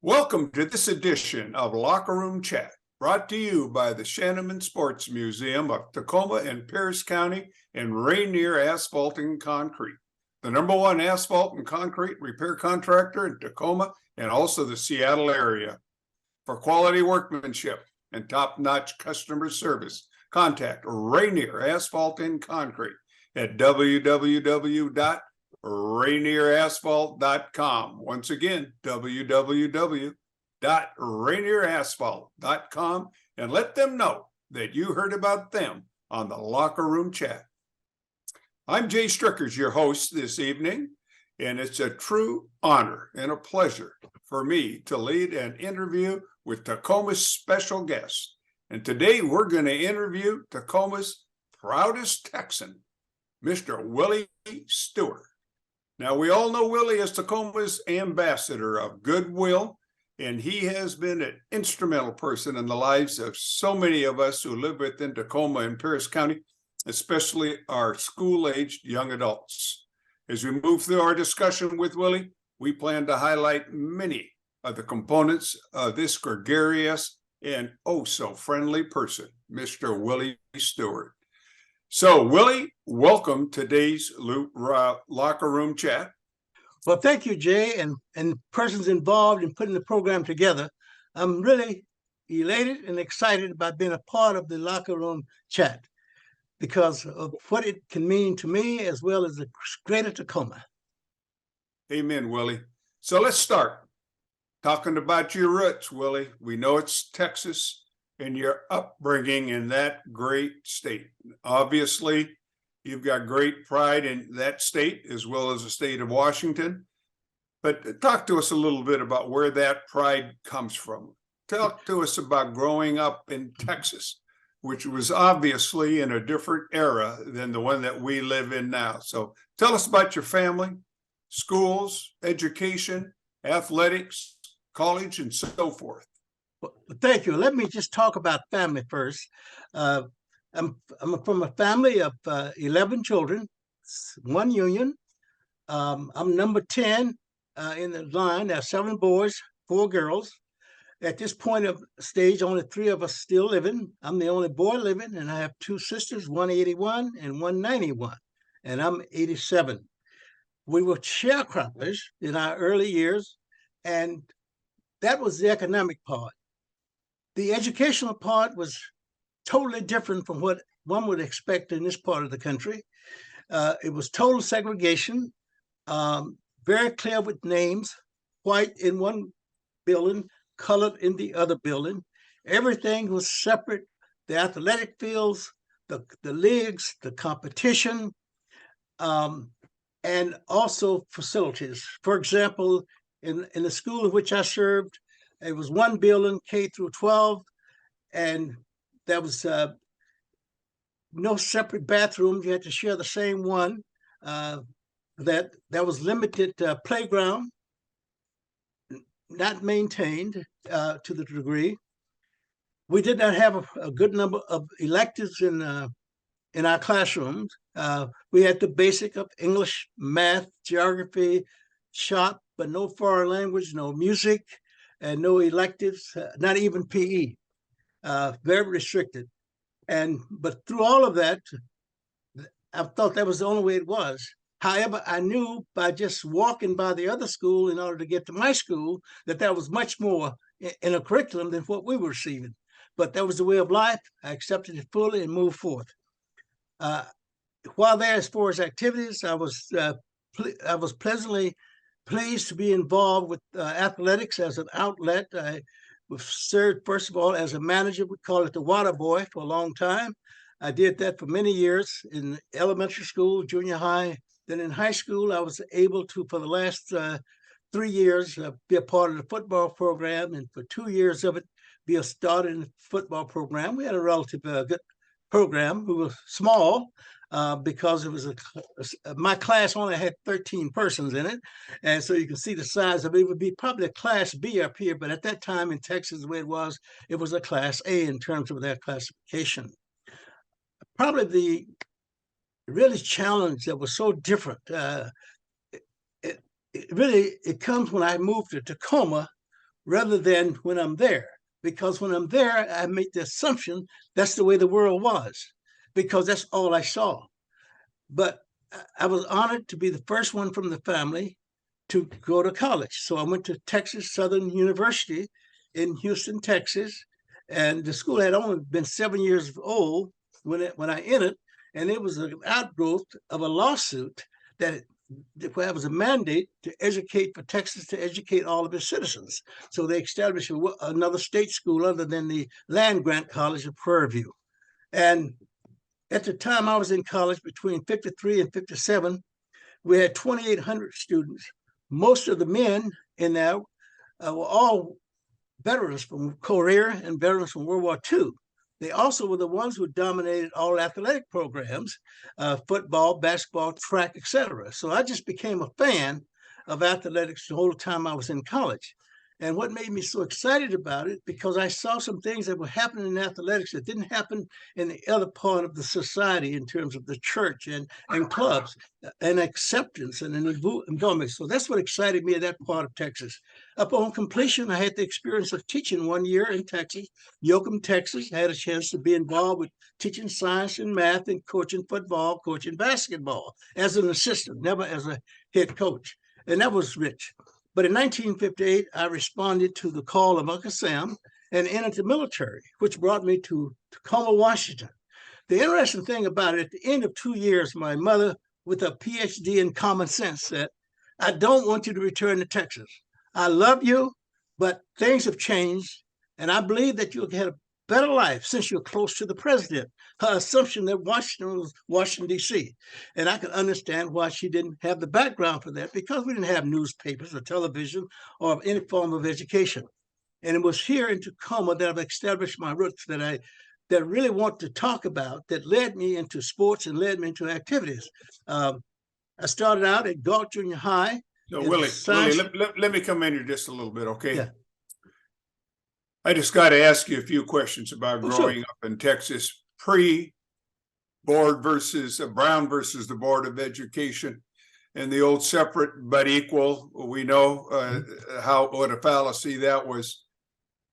Welcome to this edition of Locker Room Chat, brought to you by the Shanneman Sports Museum of Tacoma and Pierce County and Rainier Asphalt and Concrete, the #1 asphalt and concrete repair contractor in Tacoma and also the Seattle area. For quality workmanship and top-notch customer service, contact Rainier Asphalt and Concrete at www.rainierasphalt.com. Once again, www.rainierasphalt.com, and let them know that you heard about them on the Locker Room Chat. I'm Jay Strickers, your host this evening, and it's a true honor and a pleasure for me to lead an interview with Tacoma's special guest. And today we're going to interview Tacoma's proudest Texan, Mr. Willie Stewart. Now, we all know Willie as Tacoma's ambassador of goodwill, and he has been an instrumental person in the lives of so many of us who live within Tacoma and Pierce County, especially our school-aged young adults. As we move through our discussion with Willie, we plan to highlight many of the components of this gregarious and oh-so-friendly person, Mr. Willie Stewart. So, Willie, welcome to today's Locker Room Chat. Well, thank you, Jay, and persons involved in putting the program together. I'm really elated and excited about being a part of the Locker Room Chat because of what it can mean to me as well as the greater Tacoma. Amen, Willie. So let's start talking about your roots, Willie. We know it's Texas and your upbringing in that great state. Obviously, you've got great pride in that state as well as the state of Washington. But talk to us a little bit about where that pride comes from. Talk to us about growing up in Texas, which was obviously in a different era than the one that we live in now. So tell us about your family, schools, education, athletics, college, and so forth. Well, thank you. Let me just talk about family first. I'm from a family of 11 children, one union. I'm number 10 in the line. There are 7 boys, 4 girls. At this point of stage, only 3 of us still living. I'm the only boy living, and I have 2 sisters, one 81 and one 91, and I'm 87. We were sharecroppers in our early years, and that was the economic part. The educational part was totally different from what one would expect in this part of the country. It was total segregation, very clear with names, white in one building, colored in the other building. Everything was separate. The athletic fields, the leagues, the competition, and also facilities. For example, in the school in which I served, it was one building, K through 12, and there was no separate bathrooms. You had to share the same one. That was limited playground, not maintained to the degree. We did not have a good number of electives in our classrooms. We had the basic of English, math, geography, shop, but no foreign language, no music, and no electives, not even PE. Very restricted. But through all of that, I thought that was the only way it was. However, I knew by just walking by the other school in order to get to my school that there was much more in a curriculum than what we were receiving. But that was the way of life. I accepted it fully and moved forth. While there, as far as activities, I was pleasantly pleased to be involved with athletics as an outlet. I served, first of all, as a manager. We call it the water boy for a long time. I did that for many years in elementary school, junior high. Then in high school, I was able to, for the last 3 years, be a part of the football program. And for 2 years of it, be a starter in the football program. We had a relatively good program. We were small because it was my class only had 13 persons in it. And so you can see the size of it. It would be probably a class B up here. But at that time in Texas, the way it was a class A in terms of their classification. Probably the really challenge that was so different. It comes when I moved to Tacoma, rather than when I'm there. Because when I'm there, I make the assumption that's the way the world was, because that's all I saw. But I was honored to be the first one from the family to go to college. So I went to Texas Southern University in Houston, Texas, and the school had only been 7 years old when I entered, and it was an outgrowth of a lawsuit that where it was a mandate to educate for Texas to educate all of its citizens. So they established another state school other than the land grant college of Prairie View. And at the time I was in college, between 53 and 57, we had 2,800 students. Most of the men in there were all veterans from Korea and veterans from World War II. They also were the ones who dominated all athletic programs, football, basketball, track, etc. So I just became a fan of athletics the whole time I was in college. And what made me so excited about it, because I saw some things that were happening in athletics that didn't happen in the other part of the society in terms of the church and clubs and acceptance and an involvement. So that's what excited me in that part of Texas. Upon completion, I had the experience of teaching 1 year in Texas, Yoakum, Texas. I had a chance to be involved with teaching science and math and coaching football, coaching basketball as an assistant, never as a head coach. And that was rich. But in 1958, I responded to the call of Uncle Sam and entered the military, which brought me to Tacoma, Washington. The interesting thing about it, at the end of 2 years, my mother, with a PhD in common sense, said, I don't want you to return to Texas. I love you, but things have changed, and I believe that you'll get a better life since you're close to the president. Her assumption that Washington was Washington, D.C. And I could understand why she didn't have the background for that, because we didn't have newspapers or television or any form of education. And it was here in Tacoma that I've established my roots that really want to talk about, that led me into sports and led me into activities. I started out at Galt Junior High. So Willie, let me come in here just a little bit, okay? Yeah. I just got to ask you a few questions about growing up in Texas, pre-board versus Brown versus the Board of Education, and the old separate but equal. We know what a fallacy that was.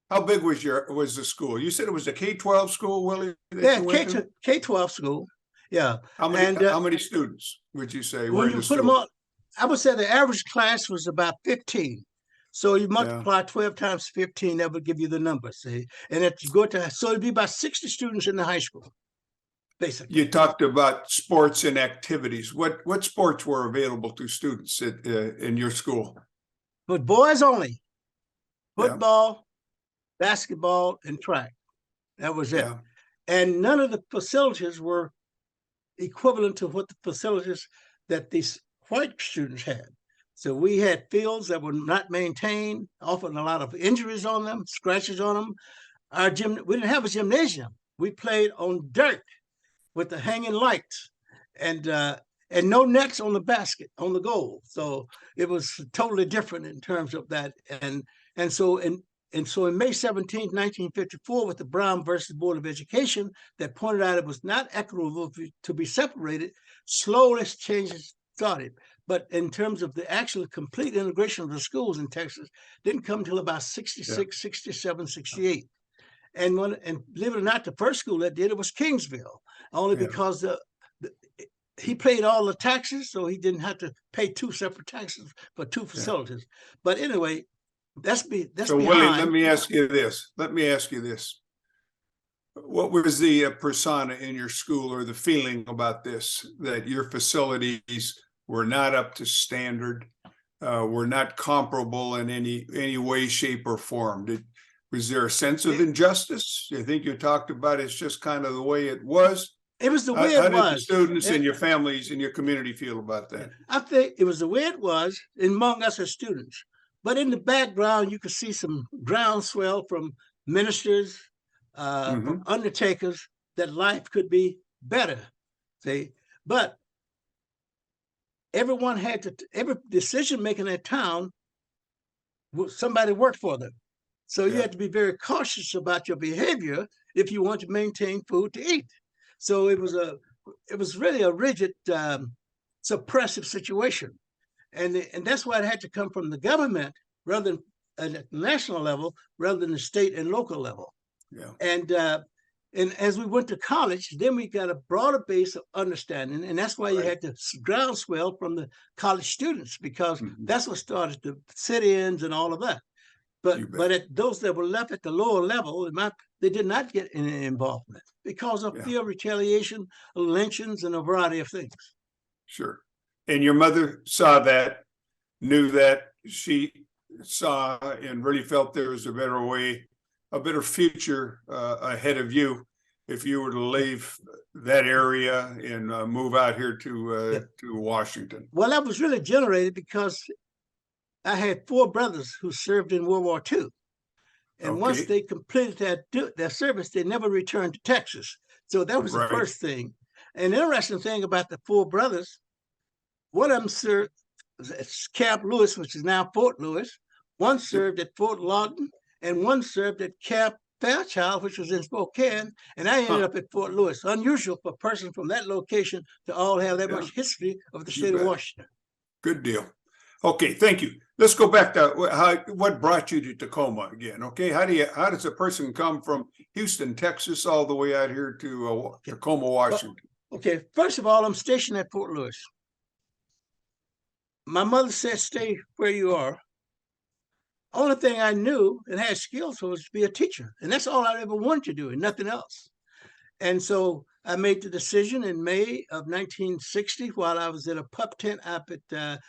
How big was the school? You said it was a K-12 school, Willie? Yeah, K-12 school. Yeah. How many students would you say were in the school? Them all, I would say the average class was about 15. So you multiply 12 times 15, that would give you the number, see? And if you go so it'd be about 60 students in the high school, basically. You talked about sports and activities. What sports were available to students in your school? But boys only. Football, basketball, and track. That was it. Yeah. And none of the facilities were equivalent to what the facilities that these white students had. So we had fields that were not maintained, often a lot of injuries on them, scratches on them. We didn't have a gymnasium. We played on dirt with the hanging lights and no nets on the basket, on the goal. So it was totally different in terms of that. And so in May 17, 1954, with the Brown versus Board of Education that pointed out it was not equitable to be separated, slowly changes started. But in terms of the actual complete integration of the schools in Texas, didn't come until about 66, 67, 68. And believe it or not, the first school that did it was Kingsville, only because he paid all the taxes, so he didn't have to pay two separate taxes for two facilities. But anyway, that's so behind. Willie, let me ask you this. What was the persona in your school, or the feeling about this, that your facilities were not up to standard, were not comparable in any way, shape, or form? Was there a sense of injustice? You think you talked about it's just kind of the way it was? It was the way it was. How did the students and your families and your community feel about that? I think it was the way it was among us as students. But in the background, you could see some groundswell from ministers, from undertakers, that life could be better. See, but every decision making in town, somebody worked for them. So you had to be very cautious about your behavior if you want to maintain food to eat. So it was really a rigid, suppressive situation. And that's why it had to come from the government rather than at the national level rather than the state and local level. Yeah. And as we went to college, then we got a broader base of understanding, and that's why you had the groundswell from the college students, because that's what started the sit-ins and all of that. But at those that were left at the lower level, they did not get any involvement because of fear of retaliation, lynchings, and a variety of things. Sure. And your mother saw that, knew that, she saw and really felt there was a better way, a better future ahead of you if you were to leave that area and move out here to Washington. Well, that was really generated because I had 4 brothers who served in World War II. And once they completed their service, they never returned to Texas. So that was the first thing. An interesting thing about the 4 brothers, one of them served at Camp Lewis, which is now Fort Lewis. One served at Fort Lawton, and one served at Camp Fairchild, which was in Spokane, and I ended up at Fort Lewis. Unusual for a person from that location to all have that much history of the state of Washington. Good deal. Okay, thank you. Let's go back to what brought you to Tacoma again. Okay, how does a person come from Houston, Texas, all the way out here to Tacoma, Washington? Okay, first of all, I'm stationed at Fort Lewis. My mother said, "Stay where you are." Only thing I knew and had skills for was to be a teacher, and that's all I ever wanted to do, and nothing else. And so I made the decision in May of 1960, while I was in a pup tent up at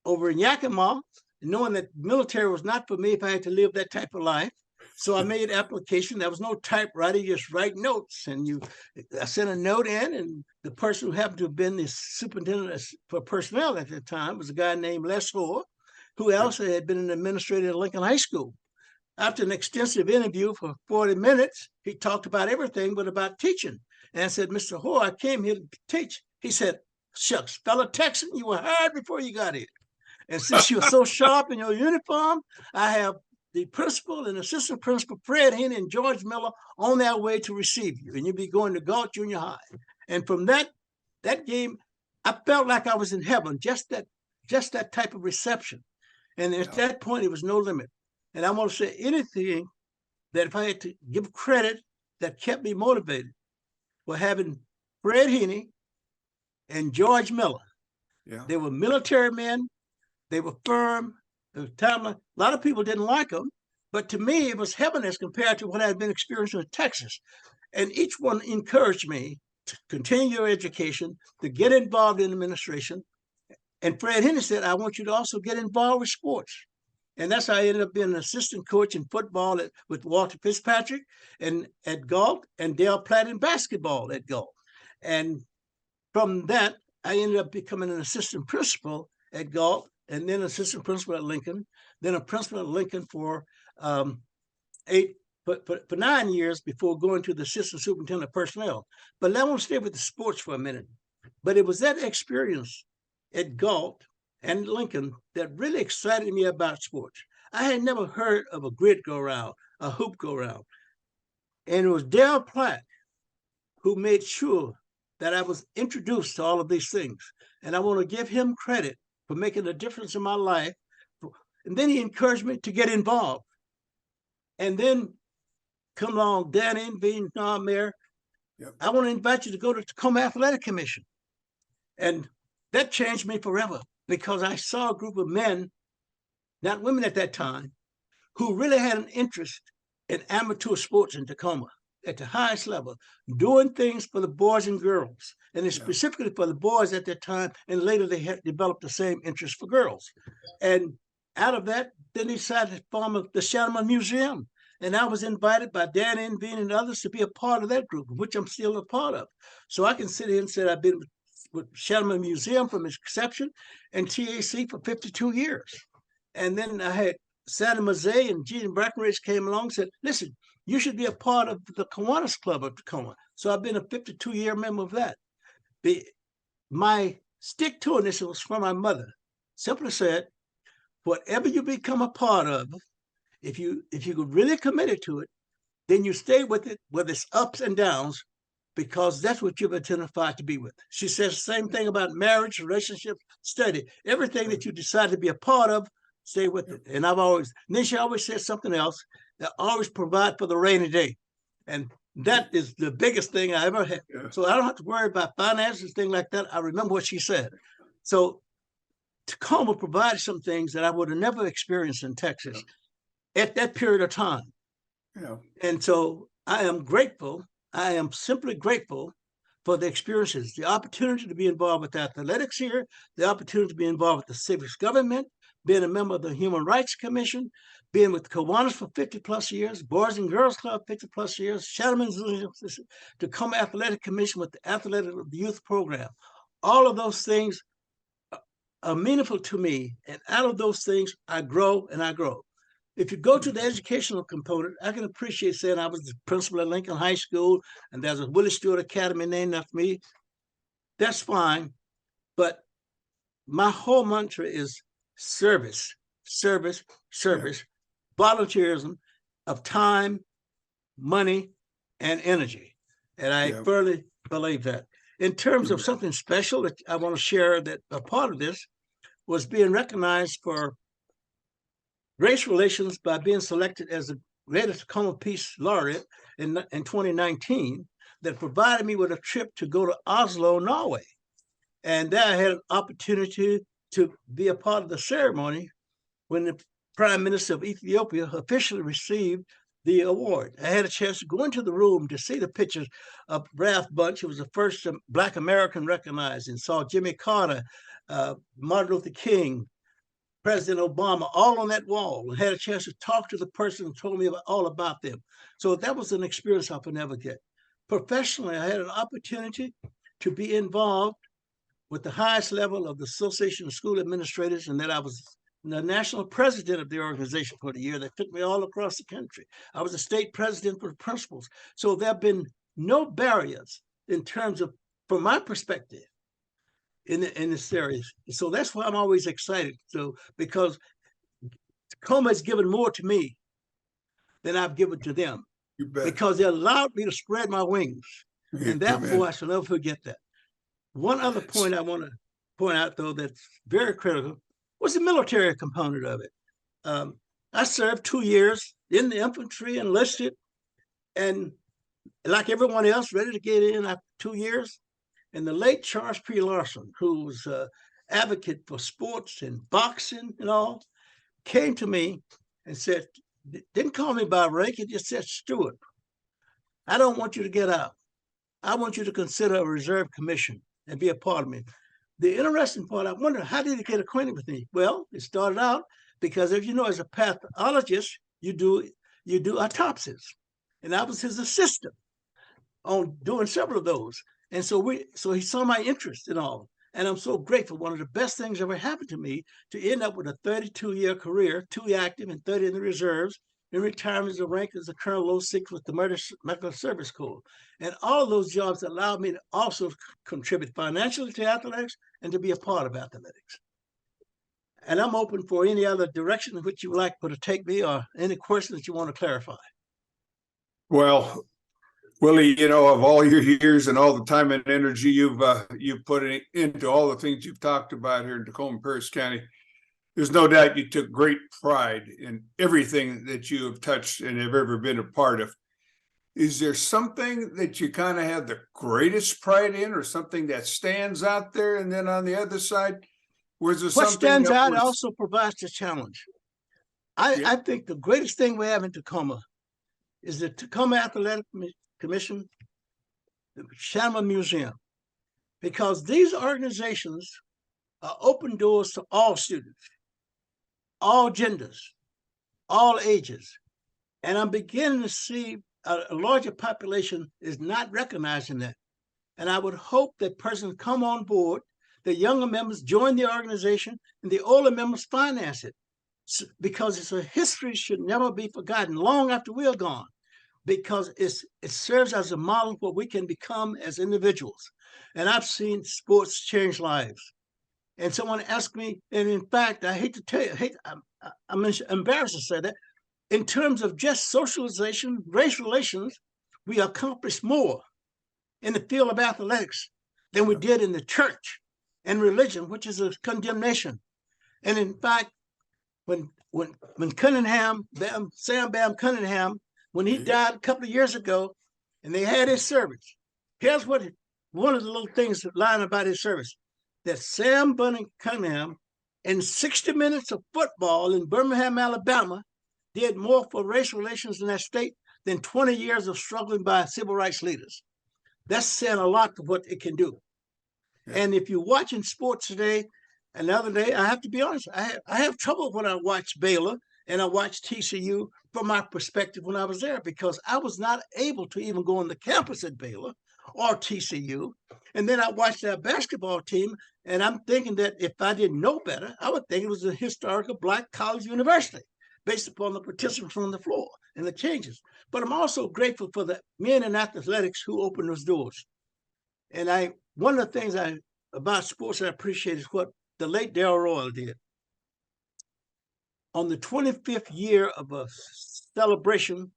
over in Yakima, knowing that military was not for me if I had to live that type of life. So I made application. There was no typewriter, you just write notes. And I sent a note in, and the person who happened to have been the superintendent for personnel at the time was a guy named Les Hoare, who also had been an administrator at Lincoln High School. After an extensive interview for 40 minutes, he talked about everything but about teaching. And I said, "Mr. Hoare, I came here to teach." He said, "Shucks, fellow Texan, you were hired before you got here. And since you're so sharp in your uniform, I have the principal and assistant principal, Fred Henry and George Miller, on their way to receive you. And you'll be going to Galt Junior High." And from that game, I felt like I was in heaven, just that type of reception. And at that point, it was no limit. And I want to say anything that if I had to give credit that kept me motivated were having Fred Henry and George Miller. Yeah. They were military men. They were firm. A lot of people didn't like them, but to me, it was heaven as compared to what I had been experiencing in Texas. And each one encouraged me to continue your education, to get involved in administration. And Fred Henry said, "I want you to also get involved with sports." And that's how I ended up being an assistant coach in football with Walter Fitzpatrick and at Galt, and Dale Platt in basketball at Galt. And from that, I ended up becoming an assistant principal at Galt, and then assistant principal at Lincoln, then a principal at Lincoln for 9 years before going to the assistant superintendent of personnel. But I want to stay with the sports for a minute. But it was that experience at Galt and Lincoln that really excited me about sports. I had never heard of a grid go round, a hoop go round. And it was Dale Platt who made sure that I was introduced to all of these things. And I want to give him credit for making a difference in my life. And then he encouraged me to get involved. And then come along, Danny, being mayor, I want to invite you to go to the Tacoma Athletic Commission. And that changed me forever, because I saw a group of men, not women at that time, who really had an interest in amateur sports in Tacoma at the highest level, doing things for the boys and girls, and specifically for the boys at that time. And later they had developed the same interest for girls. And out of that, then they decided to form the Shattleman Museum. And I was invited by Dan Enveen and others to be a part of that group, which I'm still a part of. So I can sit here and say I've been with Shattleman Museum from its conception and TAC for 52 years. And then I had Santa Mazzei and Gene Breckenridge came along and said, "Listen, you should be a part of the Kiwanis Club of Tacoma." So I've been a 52-year member of that. My stick-to-itness was from my mother. Simply said, whatever you become a part of, if you could really committed to it, then you stay with it, whether it's ups and downs, because that's what you've identified to be with. She says the same thing about marriage, relationships, study. Everything that you decide to be a part of, stay with it. And then she always said something else, that always provide for the rainy day. And that is the biggest thing I ever had. Yeah. So I don't have to worry about finances, things like that. I remember what she said. So Tacoma provided some things that I would have never experienced in Texas at that period of time. Yeah. And so I am grateful. I am simply grateful for the experiences, the opportunity to be involved with athletics here, the opportunity to be involved with the civic government, being a member of the Human Rights Commission, being with Kiwanis for 50 plus years, Boys and Girls Club 50 plus years, Shadowman's Tacoma Athletic Commission with the Athletic Youth Program. All of those things are meaningful to me. And out of those things, I grow and I grow. If you go to the educational component, I can appreciate saying I was the principal at Lincoln High School, and there's a Willie Stewart Academy named after me. That's fine. But my whole mantra is service, service, service, volunteerism of time, money, and energy. And I firmly believe that. In terms of something special that I want to share, that a part of this was being recognized for race relations by being selected as the Greater Tacoma Peace Laureate in 2019, that provided me with a trip to go to Oslo, Norway. And there I had an opportunity to be a part of the ceremony when the Prime Minister of Ethiopia officially received the award. I had a chance to go into the room to see the pictures of Ralph Bunche, who was the first Black American recognized, and saw Jimmy Carter, Martin Luther King, President Obama, all on that wall, and had a chance to talk to the person who told me all about them. So that was an experience I could never get. Professionally, I had an opportunity to be involved with the highest level of the Association of School Administrators, and that I was the national president of the organization for the year. That took me all across the country. I was the state president for the principals. So there have been no barriers in terms of, from my perspective, in this area. So that's why I'm always excited. So because Tacoma has given more to me than I've given to them. You bet. Because they allowed me to spread my wings. And therefore, I shall never forget that. One other point I want to point out, though, that's very critical, was the military component of it. I served 2 years in the infantry, enlisted, and like everyone else, ready to get in after 2 years. And the late Charles P. Larson, who was an advocate for sports and boxing and all, came to me and said, didn't call me by rank, he just said, Stewart, I don't want you to get out. I want you to consider a reserve commission and be a part of me. The interesting part, I wonder, how did he get acquainted with me? Well, it started out because, as you know, as a pathologist, you do autopsies. And I was his assistant on doing several of those. And so he saw my interest in all. And I'm so grateful. One of the best things ever happened to me to end up with a 32-year career, 2 active and 30 in the reserves, in retirement as a rank as a Colonel 06 with the Medical Service Corps. And all of those jobs allowed me to also contribute financially to athletics and to be a part of athletics. And I'm open for any other direction in which you would like to take me, or any questions that you want to clarify. Well, Willie, you know, of all your years and all the time and energy you've put into all the things you've talked about here in Tacoma Pierce County, there's no doubt you took great pride in everything that you have touched and have ever been a part of. Is there something that you kind of have the greatest pride in, or something that stands out there? And then on the other side, was there what something stands that out was... also provides the challenge. I think the greatest thing we have in Tacoma is the Tacoma Athletic Commission, the Shama Museum, because these organizations are open doors to all students, all genders, all ages. And I'm beginning to see a larger population is not recognizing that. And I would hope that persons come on board, the younger members join the organization, and the older members finance it, because it's a history should never be forgotten long after we're gone, because it serves as a model for what we can become as individuals. And I've seen sports change lives. And someone asked me, and in fact, I hate to tell you, I'm embarrassed to say that, in terms of just socialization, race relations, we accomplished more in the field of athletics than we did in the church and religion, which is a condemnation. And in fact, when Cunningham, Sam Bam Cunningham, when he died a couple of years ago, and they had his service. Here's what one of the little things lying about his service: that Sam Bunny Cunningham, in 60 minutes of football in Birmingham, Alabama, did more for racial relations in that state than 20 years of struggling by civil rights leaders. That's saying a lot to what it can do. Yeah. And if you're watching sports today, another day, I have to be honest, I have trouble when I watch Baylor and I watch TCU from my perspective when I was there, because I was not able to even go on the campus at Baylor or TCU. And then I watched that basketball team, and I'm thinking that if I didn't know better, I would think it was a historical Black college university based upon the participants on the floor and the changes. But I'm also grateful for the men in athletics who opened those doors. And one of the things about sports I appreciate is what the late Darrell Royal did. On the 25th year of a celebration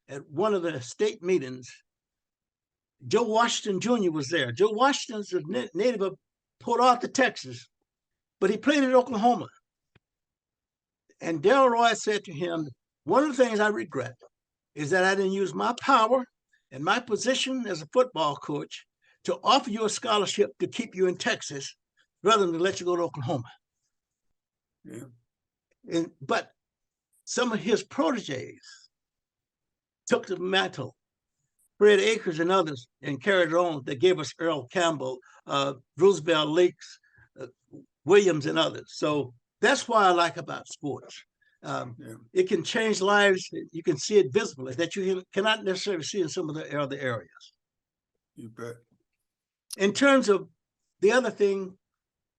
at one of the state meetings, Joe Washington Jr. was there. Joe Washington's a native of Port Arthur, Texas, but he played at Oklahoma. And Darrell Roy said to him, one of the things I regret is that I didn't use my power and my position as a football coach to offer you a scholarship to keep you in Texas rather than to let you go to Oklahoma. Yeah. But some of his proteges took the mantle, Fred Akers and others, and carried it on. They gave us Earl Campbell, Roosevelt Lakes, Williams, and others. So that's what I like about sports. It can change lives. You can see it visibly that you cannot necessarily see in some of the other areas. You bet. In terms of the other thing,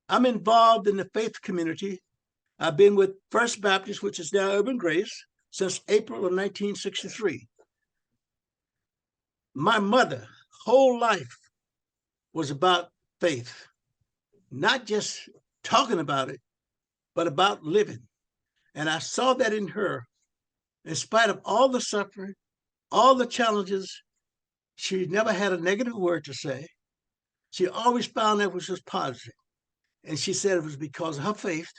I'm involved in the faith community. I've been with First Baptist, which is now Urban Grace, since April of 1963. My mother's whole life was about faith, not just talking about it, but about living. And I saw that in her. In spite of all the suffering, all the challenges, she never had a negative word to say. She always found that which was positive. And she said it was because of her faith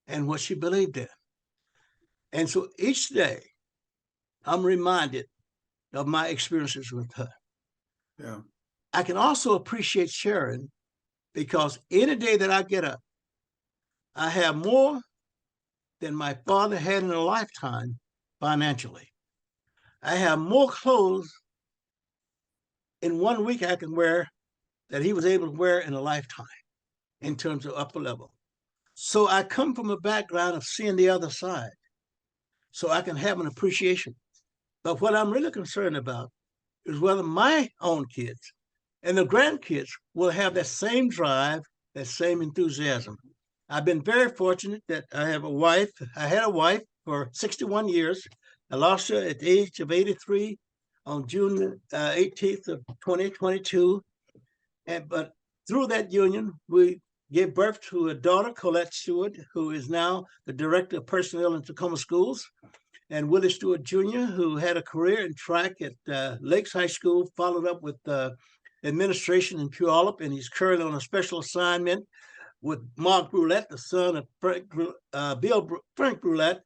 and what she believed in. And so each day, I'm reminded of my experiences with her. Yeah. I can also appreciate Sharon because any day that I get up, I have more than my father had in a lifetime financially. I have more clothes in 1 week I can wear that he was able to wear in a lifetime in terms of upper level. So I come from a background of seeing the other side so I can have an appreciation. But what I'm really concerned about is whether my own kids and the grandkids will have that same drive, that same enthusiasm. I've been very fortunate that I have a wife. I had a wife for 61 years. I lost her at the age of 83 on June 18th of 2022. But through that union, we gave birth to a daughter, Colette Stewart, who is now the director of personnel in Tacoma Schools, and Willie Stewart Jr., who had a career in track at Lakes High School, followed up with administration in Puyallup, and he's currently on a special assignment with Mark Brulette, the son of Frank Brulette,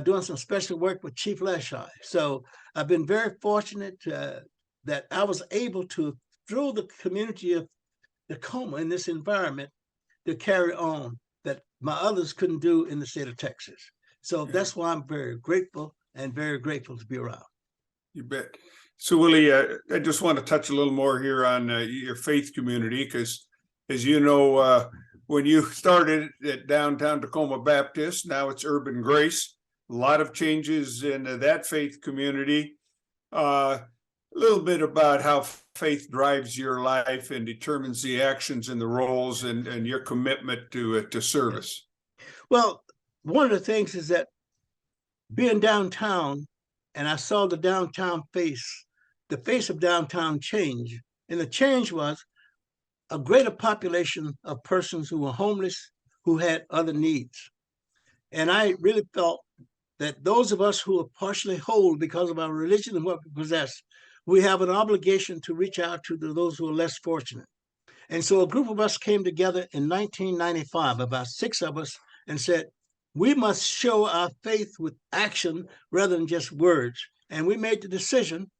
doing some special work with Chief Lashai. So I've been very fortunate that I was able to, through the community of Tacoma in this environment, to carry on that my others couldn't do in the state of Texas. So that's why I'm very grateful to be around. You bet. So Willie, I just want to touch a little more here on your faith community, because as you know, when you started at downtown Tacoma Baptist, now it's Urban Grace, a lot of changes in that faith community. A little bit about how faith drives your life and determines the actions and the roles and your commitment to service. Well, one of the things is that being downtown, and I saw the downtown the face of downtown change. And the change was a greater population of persons who were homeless, who had other needs. And I really felt that those of us who are partially whole because of our religion and what we possess, we have an obligation to reach out to those who are less fortunate. And so a group of us came together in 1995, about 6 of us, and said, we must show our faith with action rather than just words. And we made the decision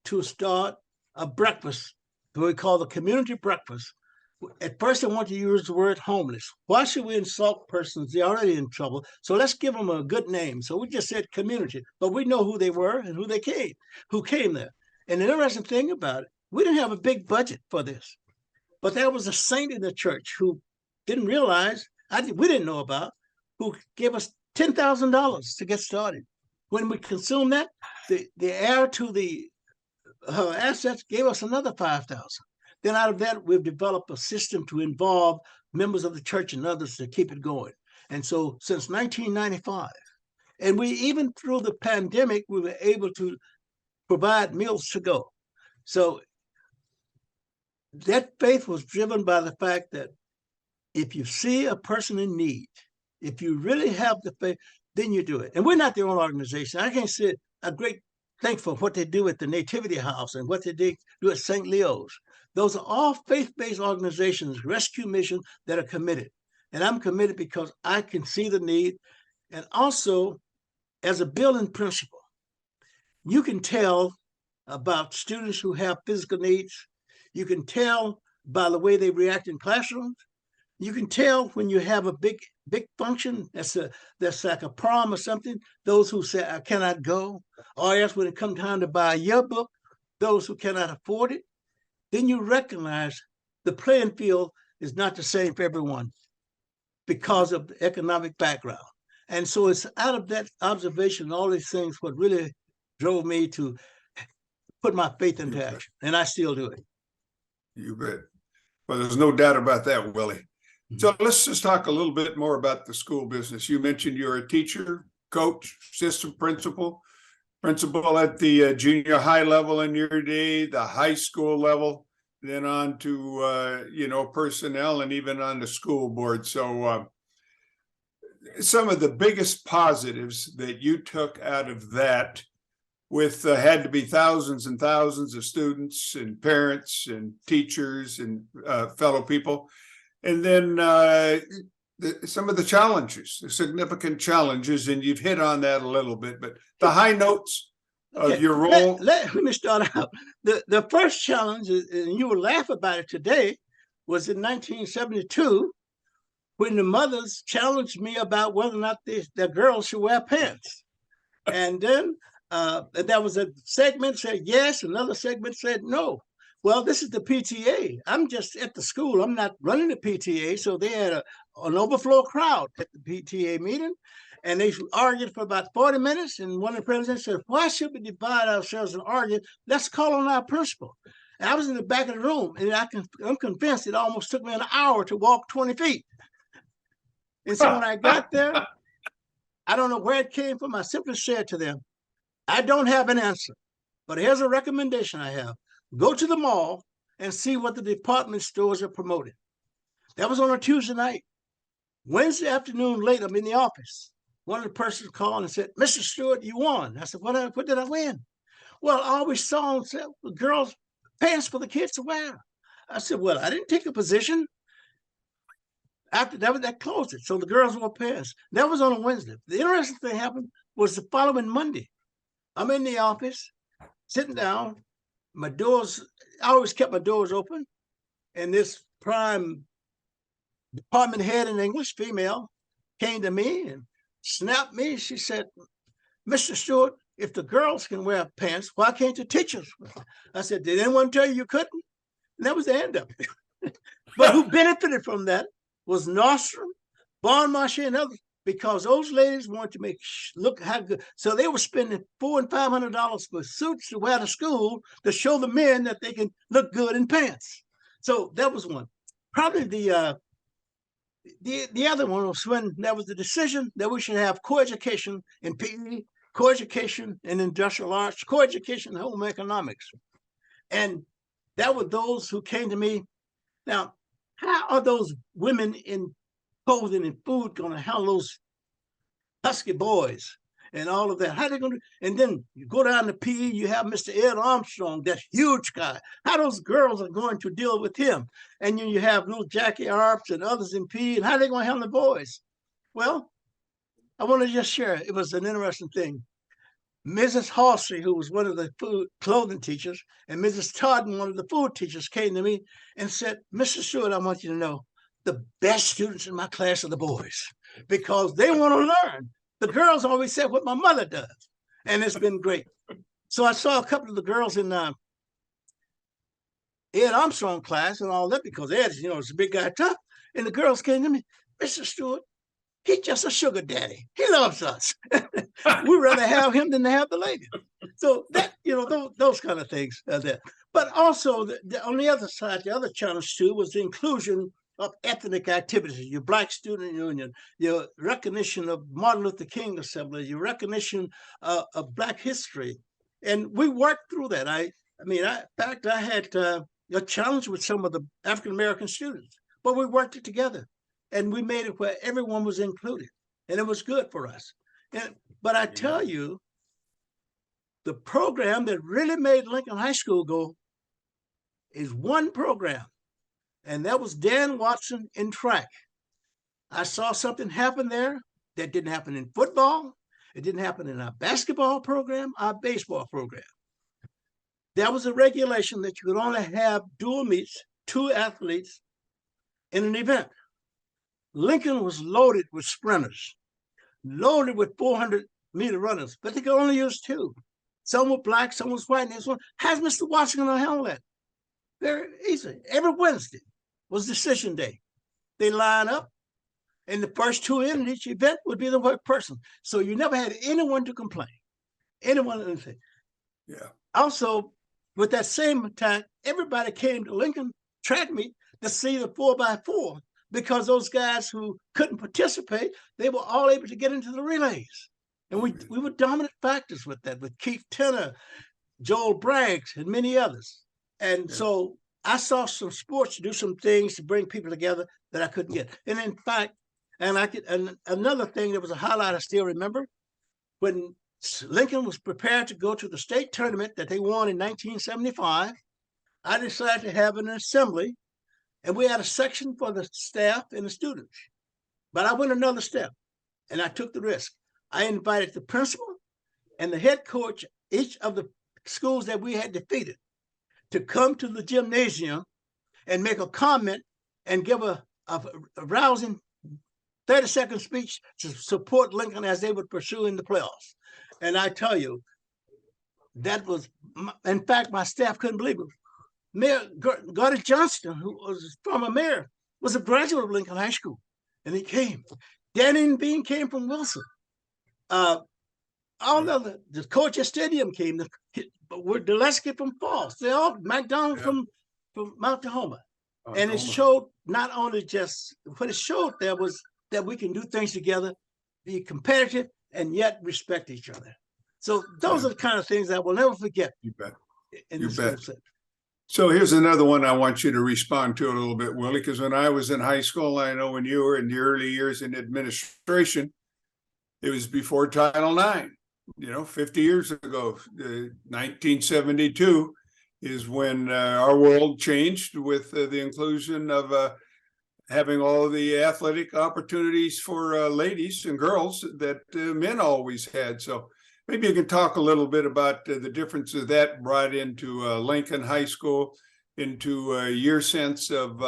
to start a breakfast, what we call the community breakfast. At first, I want to use the word homeless. Why should we insult persons? They're already in trouble. So let's give them a good name. So we just said community, but we know who they were and who came there. And the interesting thing about it, we didn't have a big budget for this, but there was a saint in the church who didn't realize, we didn't know about, who gave us $10,000 to get started. When we consumed that, the heir to the assets gave us another $5,000. Then out of that, we've developed a system to involve members of the church and others to keep it going. And so since 1995, and we even through the pandemic, we were able to provide meals to go. So that faith was driven by the fact that if you see a person in need, if you really have the faith, then you do it. And we're not their own organization. I can't say a great thankful for what they do at the Nativity House and what they do at St. Leo's. Those are all faith-based organizations, rescue mission, that are committed. And I'm committed because I can see the need. And also, as a building principal, you can tell about students who have physical needs. You can tell by the way they react in classrooms. You can tell when you have a big function that's like a prom or something, those who say, I cannot go, or else when it comes time to buy a yearbook, those who cannot afford it, then you recognize the playing field is not the same for everyone because of the economic background. And so it's out of that observation, all these things, what really drove me to put my faith into action. And I still do it. You bet. Well, there's no doubt about that, Willie. So let's just talk a little bit more about the school business. You mentioned you're a teacher, coach, assistant principal at the junior high level in your day, the high school level, then on to, personnel and even on the school board. So some of the biggest positives that you took out of that with had to be thousands and thousands of students and parents and teachers and fellow people. And then some of the challenges, the significant challenges, and you've hit on that a little bit, but the high notes of your role. Let me start out. The first challenge, and you will laugh about it today, was in 1972 when the mothers challenged me about whether or not the girls should wear pants. And then there was a segment said yes, another segment said no. Well, this is the PTA. I'm just at the school. I'm not running the PTA. So they had an overflow crowd at the PTA meeting. And they argued for about 40 minutes. And one of the presidents said, why should we divide ourselves and argue? Let's call on our principal. And I was in the back of the room. And I'm convinced it almost took me an hour to walk 20 feet. And so when I got there, I don't know where it came from. I simply said to them, I don't have an answer. But here's a recommendation I have. Go to the mall and see what the department stores are promoting. That was on a Tuesday night. Wednesday afternoon, late, I'm in the office. One of the persons called and said, Mr. Stewart, you won. I said, what did I win? Well, I always saw girls' pants for the kids to wear. I said, well, I didn't take a position. After that closed it. So the girls wore pants. That was on a Wednesday. The interesting thing happened was the following Monday. I'm in the office, sitting down. I always kept my doors open. And this prime department head in English, female, came to me and snapped me. She said, Mr. Stewart, if the girls can wear pants, why can't the teachers? I said, did anyone tell you couldn't? And that was the end of it. But who benefited from that was Nostrum, Bon Marché, and others, because those ladies wanted to look how good. So they were spending $400 and $500 for suits to wear to school to show the men that they can look good in pants. So that was one. Probably the other one was when there was the decision that we should have coeducation in PE, coeducation in industrial arts, coeducation in home economics. And that were those who came to me. Now, how are those women in clothing and food going to handle those husky boys and all of that? How are they going to? And then you go down to PE, you have Mr. Ed Armstrong, that huge guy. How those girls are going to deal with him? And then you have little Jackie Arps and others in PE, and how are they going to handle the boys? Well, I want to just share. It was an interesting thing. Mrs. Halsey, who was one of the food clothing teachers, and Mrs. Todd, one of the food teachers, came to me and said, "Mr. Stewart, I want you to know the best students in my class are the boys because they want to learn. The girls always said what my mother does, and it's been great." So I saw a couple of the girls in Ed Armstrong class and all that because Ed, is a big guy, tough. And the girls came to me, "Mr. Stewart, he's just a sugar daddy. He loves us. We'd rather have him than to have the lady." So that, those kind of things are there. But also, on the other side, the other challenge too was the inclusion of ethnic activities, your Black Student Union, your recognition of Martin Luther King Assembly, your recognition of Black history. And we worked through that. I had a challenge with some of the African-American students, but we worked it together. And we made it where everyone was included, and it was good for us. But I tell you, the program that really made Lincoln High School go is one program, and that was Dan Watson in track. I saw something happen there that didn't happen in football. It didn't happen in our basketball program, our baseball program. There was a regulation that you could only have dual meets, 2 athletes in an event. Lincoln was loaded with sprinters, loaded with 400-meter runners, but they could only use 2. Some were Black, some was white. And this one, how's Mr. Watson going to handle that? Very easy. Every Wednesday was decision day. They line up, and the first 2 in each event would be the white person. So you never had anyone to complain. Anyone anything. Yeah. Also, with that same attack, everybody came to Lincoln track meet to see the 4x4 because those guys who couldn't participate, they were all able to get into the relays. And we were dominant factors with that, with Keith Tenner, Joel Braggs, and many others. And so I saw some sports do some things to bring people together that I couldn't get. And in fact, and another thing that was a highlight I still remember, when Lincoln was prepared to go to the state tournament that they won in 1975, I decided to have an assembly, and we had a section for the staff and the students. But I went another step, and I took the risk. I invited the principal and the head coach, each of the schools that we had defeated, to come to the gymnasium and make a comment and give a rousing 30-second speech to support Lincoln as they would pursue in the playoffs. And I tell you, that was, in fact, my staff couldn't believe it. Mayor Gordon Johnston, who was former mayor, was a graduate of Lincoln High School, and he came. Danny Bean came from Wilson. All of the coach at Stadium came. Dulesky from Falls. They all McDonald from Mount Tacoma. And it showed not only just what it showed there was that we can do things together, be competitive, and yet respect each other. So those are the kind of things I will never forget. You bet. You bet. So here's another one I want you to respond to a little bit, Willie, because when I was in high school, I know when you were in the early years in administration, it was before Title IX, 50 years ago, 1972 is when our world changed with the inclusion of having all the athletic opportunities for ladies and girls that men always had. So maybe you can talk a little bit about the differences that brought into Lincoln High School, into your sense of,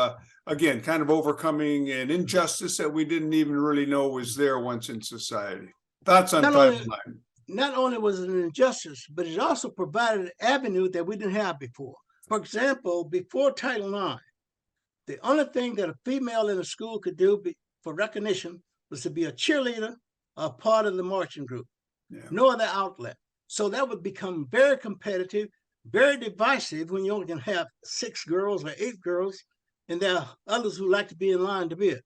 again, kind of overcoming an injustice that we didn't even really know was there once in society. Thoughts on Title IX? Not only was it an injustice, but it also provided an avenue that we didn't have before. For example, before Title IX, the only thing that a female in a school could do for recognition was to be a cheerleader or part of the marching group. Yeah. No other outlet. So that would become very competitive, very divisive when you only can have 6 girls or 8 girls, and there are others who like to be in line to be it.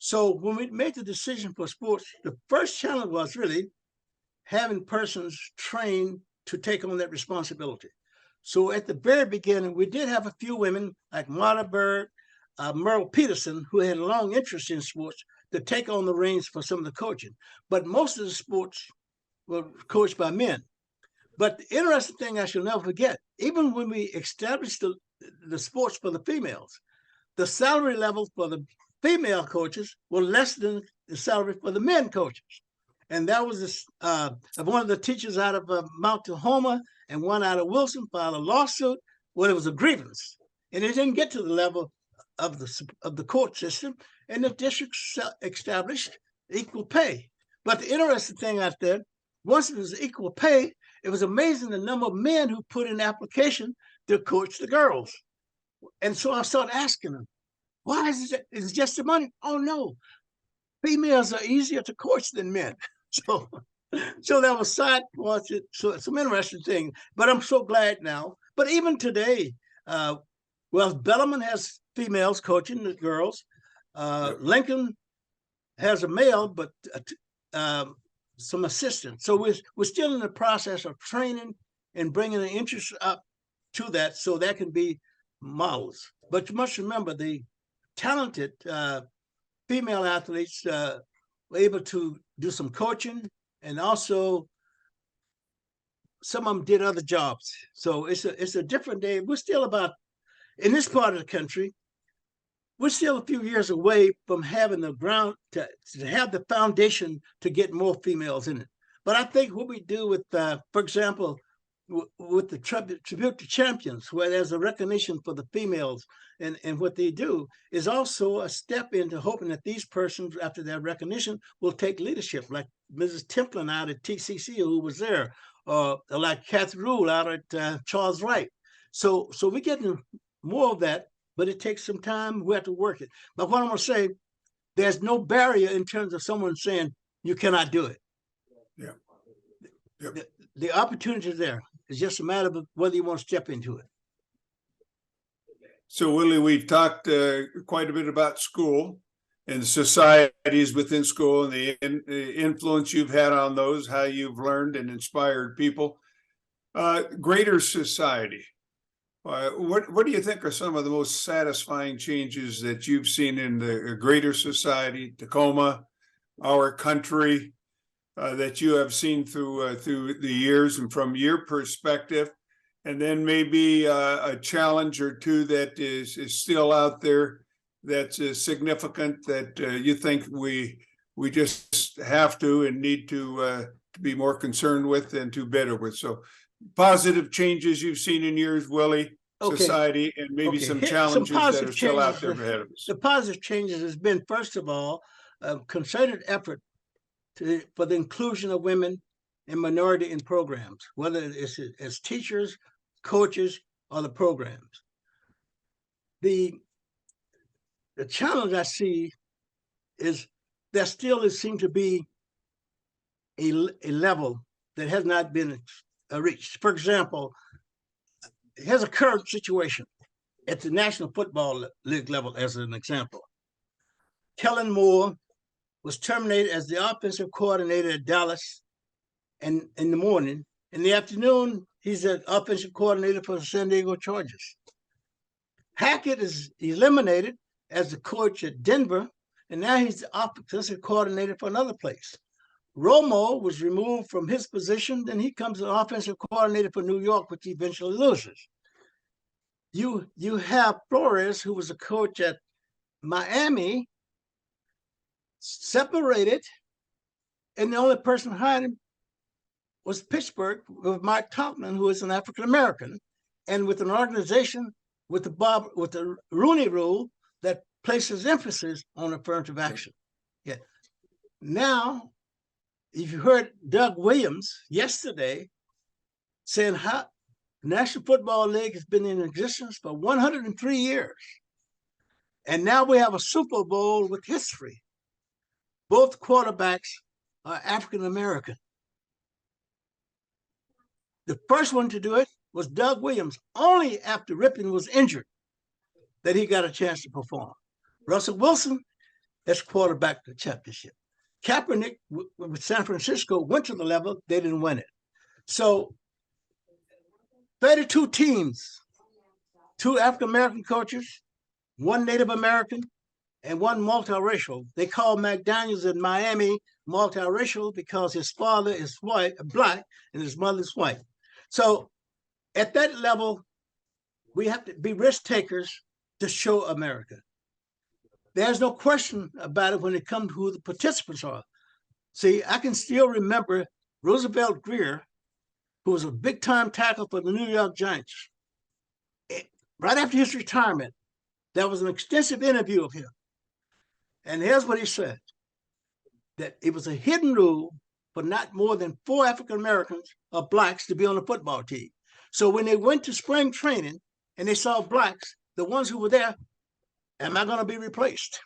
So when we made the decision for sports, the first challenge was really having persons trained to take on that responsibility. So at the very beginning, we did have a few women like Marta Berg, Merle Peterson, who had a long interest in sports, to take on the reins for some of the coaching. But most of the sports were coached by men. But the interesting thing I shall never forget, even when we established the sports for the females, the salary levels for the female coaches were less than the salary for the men coaches. And that was one of the teachers out of Mount Tacoma and one out of Wilson filed a lawsuit. Well, it was a grievance, and it didn't get to the level of the court system, and the district established equal pay. But the interesting thing out there, once it was equal pay, it was amazing the number of men who put in application to coach the girls. And so I started asking them, why is it? Is it just the money? Oh no, females are easier to coach than men. So, so that was side parts. So some interesting things. But I'm so glad now. But even today, well, Bellarmine has females coaching the girls. Lincoln has a male, but some assistants. So we're still in the process of training and bringing the interest up to that, so that can be models. But you must remember the talented female athletes were able to do some coaching, and also some of them did other jobs. So it's a different day. We're still about, in this part of the country, we're still a few years away from having the ground to have the foundation to get more females in it. But I think what we do with, for example, with the tribute to champions, where there's a recognition for the females and what they do, is also a step into hoping that these persons, after their recognition, will take leadership, like Mrs. Templin out at TCC, who was there, or like Kathy Rule out at Charles Wright. So we're getting more of that, but it takes some time. We have to work it. But what I'm going to say, there's no barrier in terms of someone saying you cannot do it. Yeah. Yep. The opportunity is there. It's just a matter of whether you want to step into it. So, Willie, we've talked quite a bit about school and societies within school and the influence you've had on those, how you've learned and inspired people. Greater society. What do you think are some of the most satisfying changes that you've seen in the greater society, Tacoma, our country, that you have seen through the years, and from your perspective? And then maybe a challenge or two that is still out there that's significant that you think we just have to and need to be more concerned with and do better with. So positive changes you've seen in years, Willie, society, and maybe some challenges that are still out there ahead of us. The positive changes has been, first of all, a concerted effort for the inclusion of women and minority in programs, whether it's as teachers, coaches, or the programs. The challenge I see is there still seems to be a level that has not been reached. For example, here's a current situation at the National Football League level, as an example. Kellen Moore was terminated as the offensive coordinator at Dallas in the morning. In the afternoon, he's an offensive coordinator for the San Diego Chargers. Hackett is eliminated as the coach at Denver, and now he's the offensive coordinator for another place. Romo was removed from his position, then he comes an offensive coordinator for New York, which he eventually loses. You have Flores, who was a coach at Miami, separated, and the only person hired him was Pittsburgh with Mike Tomlin, who is an African American, and with an organization with the Rooney Rule that places emphasis on affirmative action. Yeah. Now, if you heard Doug Williams yesterday saying how the National Football League has been in existence for 103 years, and now we have a Super Bowl with history. Both quarterbacks are African American. The first one to do it was Doug Williams. Only after Ripken was injured that he got a chance to perform. Russell Wilson has quarterbacked the championship. Kaepernick with San Francisco went to the level, they didn't win it. So 32 teams, 2 African-American coaches, 1 Native American, and 1 multiracial. They call McDaniels in Miami multiracial because his father is black, and his mother is white. So at that level, we have to be risk takers to show America. There's no question about it when it comes to who the participants are. See, I can still remember Roosevelt Greer, who was a big-time tackle for the New York Giants. Right after his retirement, there was an extensive interview of him. And here's what he said, that it was a hidden rule for not more than 4 African Americans or blacks to be on the football team. So when they went to spring training and they saw blacks, the ones who were there, am I going to be replaced?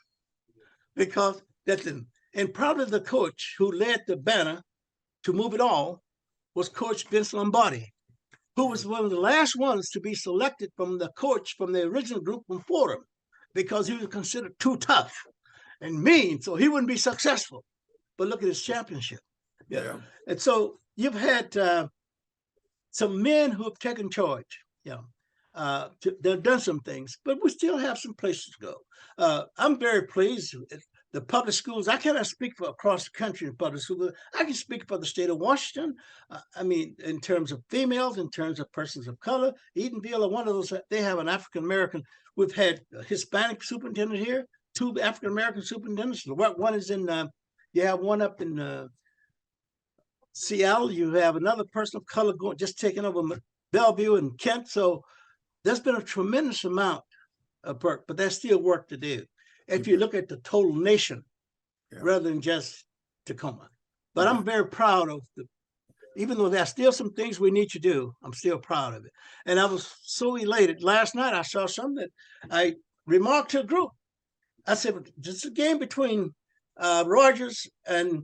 Because that's them. And probably the coach who led the banner to move it all was Coach Vince Lombardi, who was one of the last ones to be selected from the coach from the original group from Fordham, because he was considered too tough and mean, so he wouldn't be successful. But look at his championship. Yeah. And so you've had some men who have taken charge. They've done some things, but we still have some places to go. I'm very pleased with the public schools. I cannot speak for across the country in public schools, but I can speak for the state of Washington. I mean, in terms of females, in terms of persons of color, Eatonville are one of those. They have an African American. We've had a Hispanic superintendent here, 2 African American superintendents. One is in. You have one up in Seattle. You have another person of color just taking over Bellevue and Kent. So there's been a tremendous amount of work, but there's still work to do if you look at the total nation rather than just Tacoma. But I'm very proud of even though there's still some things we need to do, I'm still proud of it. And I was so elated. Last night I saw something that I remarked to a group. I said, this is a game between Rogers and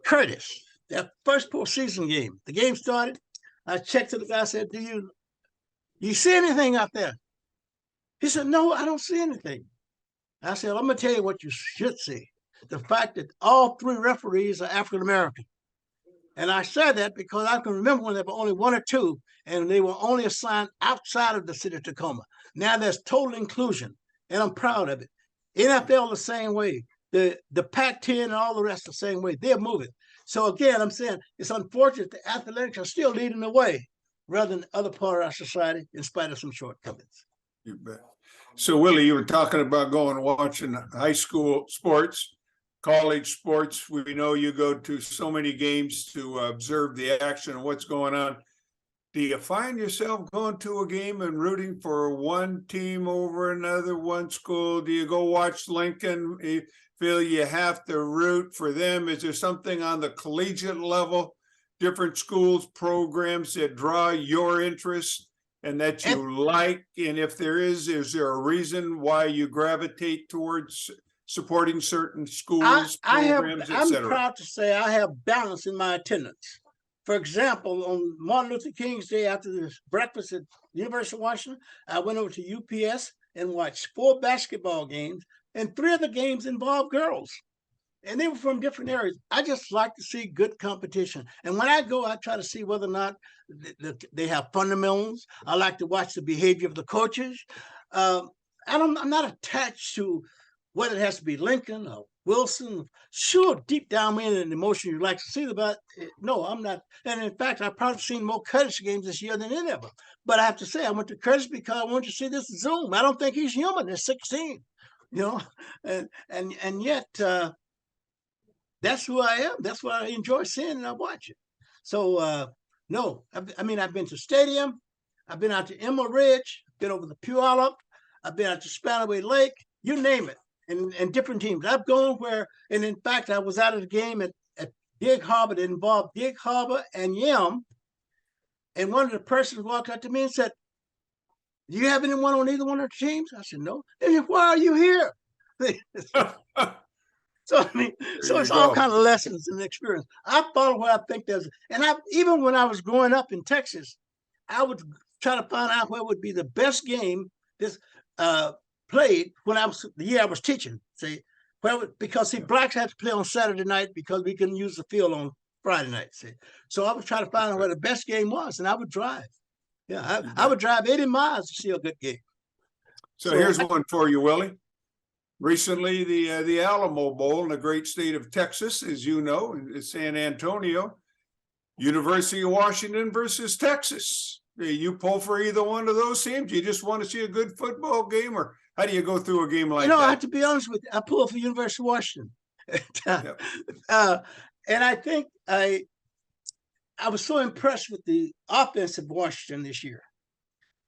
Curtis, that first postseason game. The game started. I checked to the guy, I said, do you see anything out there? He said, no, I don't see anything. I said, I'm going to tell you what you should see. The fact that all 3 referees are African American. And I said that because I can remember when there were only 1 or 2, and they were only assigned outside of the city of Tacoma. Now there's total inclusion, and I'm proud of it. NFL the same way. The Pac-10 and all the rest the same way. They're moving. So again, I'm saying it's unfortunate the athletics are still leading the way rather than other part of our society in spite of some shortcomings. You bet. So Willie, you were talking about going and watching high school sports, college sports. We know you go to so many games to observe the action and what's going on. Do you find yourself going to a game and rooting for one team over another, one school? Do you go watch Lincoln? You feel you have to root for them? Is there something on the collegiate level, different schools, programs that draw your interest and that you like? And if there is there a reason why you gravitate towards supporting certain schools, programs, et cetera? I'm proud to say I have balance in my attendance. For example, on Martin Luther King's Day after the breakfast at the University of Washington, I went over to UPS and watched 4 basketball games, and 3 of the games involved girls. And they were from different areas. I just like to see good competition. And when I go, I try to see whether or not they have fundamentals. I like to watch the behavior of the coaches. I'm not attached to whether it has to be Lincoln or Wilson. Sure, deep down in an emotion you'd like to see them, but no, I'm not. And in fact, I've probably seen more Curtis games this year than any of them. But I have to say, I went to Curtis because I wanted to see this Zoom. I don't think he's human. He's 16, and yet that's who I am. That's what I enjoy seeing, and I watch it. So no, I mean, I've been to stadium, I've been out to Emerald Ridge, been over the Puyallup, I've been out to Spanaway Lake, you name it. And different teams. I've gone where, and in fact, I was out of the game at Gig Harbor that involved Gig Harbor and Yem. And one of the persons walked up to me and said, do you have anyone on either one of the teams? I said, no. They said, why are you here? So it's all kind of lessons and experience. I follow where I think there's, and even when I was growing up in Texas, I would try to find out where would be the best game this played when the year I was teaching. Because blacks had to play on Saturday night because we couldn't use the field on Friday night. So I would try to find out where the best game was, and I would drive. Yeah, I would drive 80 miles to see a good game. So here's one for you, Willie. Recently, the Alamo Bowl in the great state of Texas, as you know, in San Antonio, University of Washington versus Texas. Do you pull for either one of those teams? Do you just want to see a good football game, or how do you go through a game like that? I have to be honest with you. I pull for University of Washington. Yep. And I think I was so impressed with the offense of Washington this year.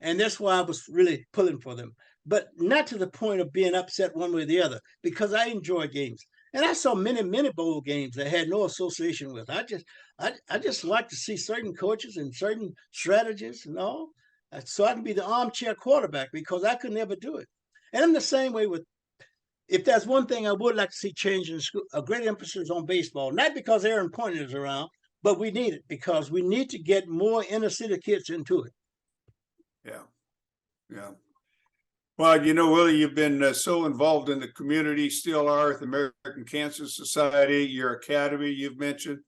And that's why I was really pulling for them, but not to the point of being upset one way or the other, because I enjoy games. And I saw many bowl games that I had no association with. I just like to see certain coaches and certain strategies and all. So I can be the armchair quarterback because I could never do it. And I'm the same way with, if there's one thing I would like to see change in school, a great emphasis on baseball, not because Aaron Pointer is around, but we need it because we need to get more inner city kids into it. Yeah. Yeah. Well, Willie, you've been so involved in the community, still are at the American Cancer Society, your academy you've mentioned,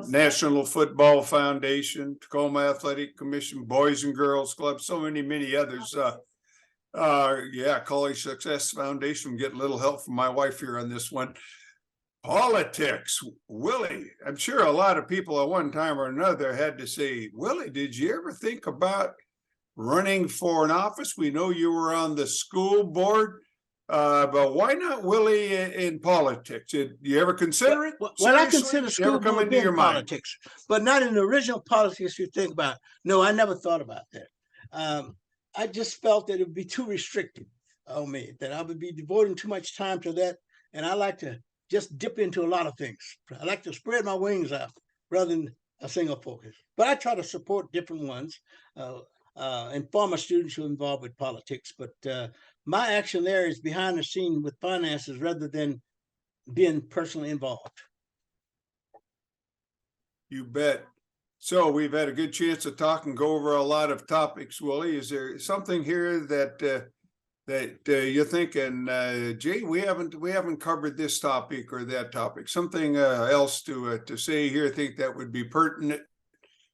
National Football Foundation, Tacoma Athletic Commission, Boys and Girls Club, so many others. College Success Foundation. I'm getting a little help from my wife here on this one. Politics, Willie. I'm sure a lot of people at one time or another had to say, Willie, did you ever think about running for an office? We know you were on the school board, but why not Willie in politics? Did you ever consider it? Well, I consider school board being politics, but not in the original politics you think about. No, I never thought about that. I just felt that it would be too restrictive on me, that I would be devoting too much time to that. And I like to just dip into a lot of things. I like to spread my wings out rather than a single focus. But I try to support different ones. And former students who are involved with politics, but my action there is behind the scene with finances rather than being personally involved. You bet. So we've had a good chance to talk and go over a lot of topics. Willie, is there something here that you're thinking, Jay, we haven't covered this topic or that topic? Something else to say here? Think that would be pertinent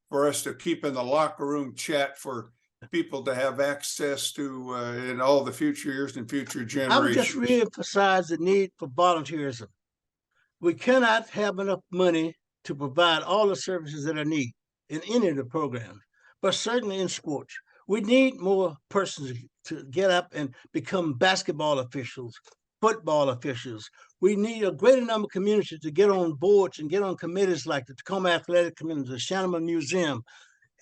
for us to keep in the locker room chat for people to have access to in all the future years and future generations? I would just reemphasize the need for volunteerism. We cannot have enough money to provide all the services that are needed in any of the programs, but certainly in sports. We need more persons to get up and become basketball officials, football officials. We need a greater number of communities to get on boards and get on committees like the Tacoma Athletic Commission, the Shannon Museum,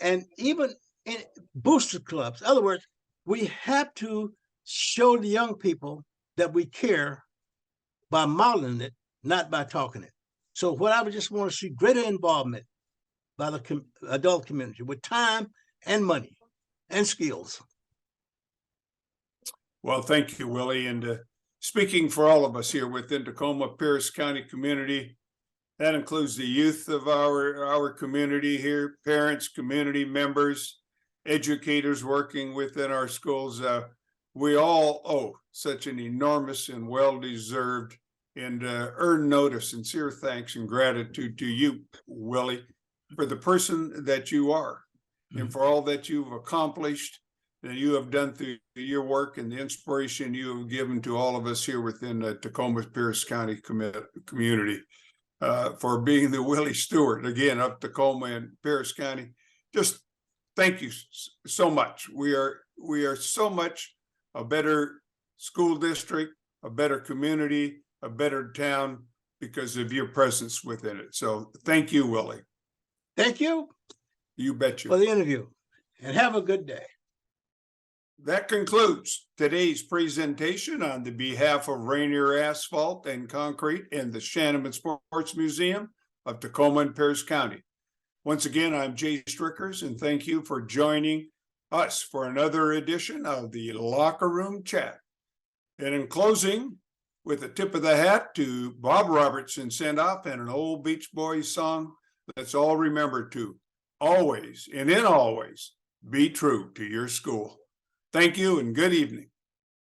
and even in booster clubs. In other words, we have to show the young people that we care by modeling it, not by talking it. So what I would just want to see greater involvement by the adult community with time and money and skills. Well, thank you, Willie. And speaking for all of us here within Tacoma Pierce County community, that includes the youth of our community here, parents, community members, educators working within our schools. We all owe such an enormous and well-deserved and earned note of sincere thanks and gratitude to you, Willie, for the person that you are and for all that you've accomplished, that you have done through your work and the inspiration you have given to all of us here within the Tacoma Pierce County community, for being the Willie Stewart, again, of Tacoma and Pierce County. Just thank you so much. We are so much a better school district, a better community, a better town because of your presence within it. So thank you, Willie. Thank you. You betcha. For the interview, and have a good day. That concludes today's presentation on the behalf of Rainier Asphalt and Concrete and the Shannon Sports Museum of Tacoma and Pierce County. Once again, I'm Jay Strickers, and thank you for joining us for another edition of the Locker Room Chat. And in closing, with a tip of the hat to Bob Robertson send off and an old Beach Boys song, let's all remember to always and in always be true to your school. Thank you and good evening.